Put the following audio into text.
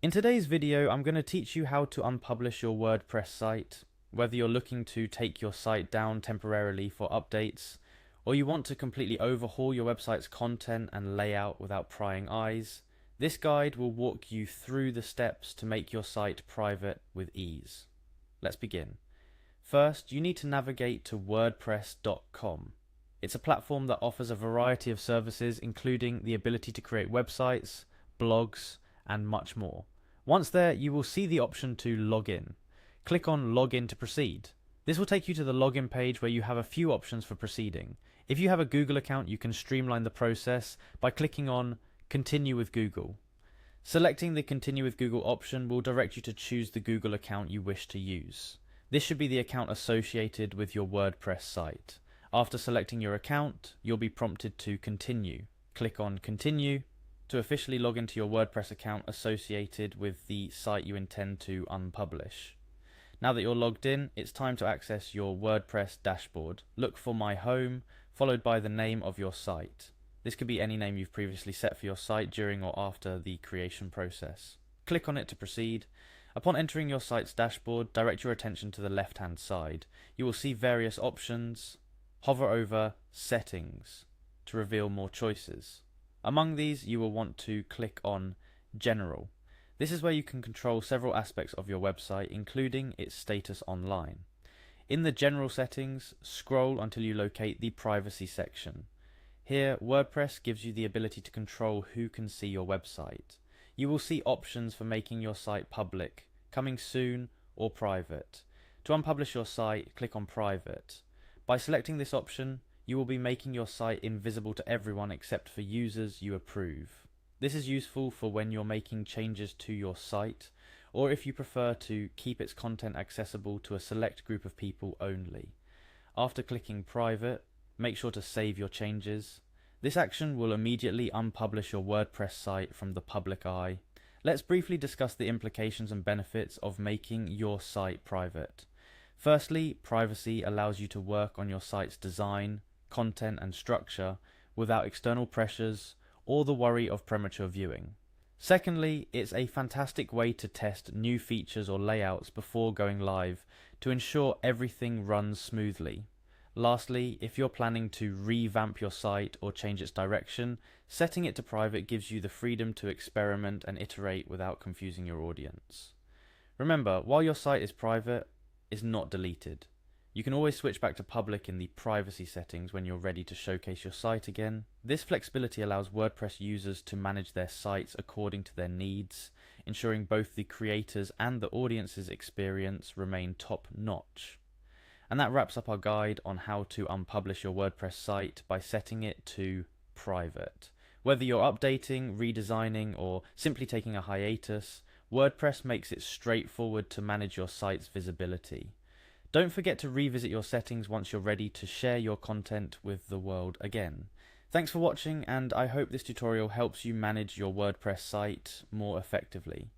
In today's video, I'm going to teach you how to unpublish your WordPress site, whether you're looking to take your site down temporarily for updates, or you want to completely overhaul your website's content and layout without prying eyes. This guide will walk you through the steps to make your site private with ease. Let's begin. First, you need to navigate to WordPress.com. It's a platform that offers a variety of services, including the ability to create websites, blogs, and much more. Once there, you will see the option to log in. Click on Login to proceed. This will take you to the login page where you have a few options for proceeding. If you have a Google account, you can streamline the process by clicking on Continue with Google. Selecting the Continue with Google option will direct you to choose the Google account you wish to use. This should be the account associated with your WordPress site. After selecting your account, you'll be prompted to continue. Click on Continue to officially log into your WordPress account associated with the site you intend to unpublish. Now that you're logged in, it's time to access your WordPress dashboard. Look for My Home, followed by the name of your site. This could be any name you've previously set for your site during or after the creation process. Click on it to proceed. Upon entering your site's dashboard, direct your attention to the left-hand side. You will see various options. Hover over Settings to reveal more choices. Among these, you will want to click on General. This is where you can control several aspects of your website, including its status online. In the General settings, scroll until you locate the Privacy section. Here, WordPress gives you the ability to control who can see your website. You will see options for making your site public, coming soon, or private. To unpublish your site, click on Private. By selecting this option, you will be making your site invisible to everyone except for users you approve. This is useful for when you're making changes to your site, or if you prefer to keep its content accessible to a select group of people only. After clicking Private, make sure to save your changes. This action will immediately unpublish your WordPress site from the public eye. Let's briefly discuss the implications and benefits of making your site private. Firstly, privacy allows you to work on your site's design, content, and structure without external pressures or the worry of premature viewing. Secondly, it's a fantastic way to test new features or layouts before going live to ensure everything runs smoothly. Lastly, if you're planning to revamp your site or change its direction, setting it to private gives you the freedom to experiment and iterate without confusing your audience. Remember, while your site is private, it's not deleted. You can always switch back to public in the privacy settings when you're ready to showcase your site again. This flexibility allows WordPress users to manage their sites according to their needs, ensuring both the creators and the audience's experience remain top-notch. And that wraps up our guide on how to unpublish your WordPress site by setting it to private. Whether you're updating, redesigning, or simply taking a hiatus, WordPress makes it straightforward to manage your site's visibility. Don't forget to revisit your settings once you're ready to share your content with the world again. Thanks for watching, and I hope this tutorial helps you manage your WordPress site more effectively.